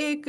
1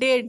1.5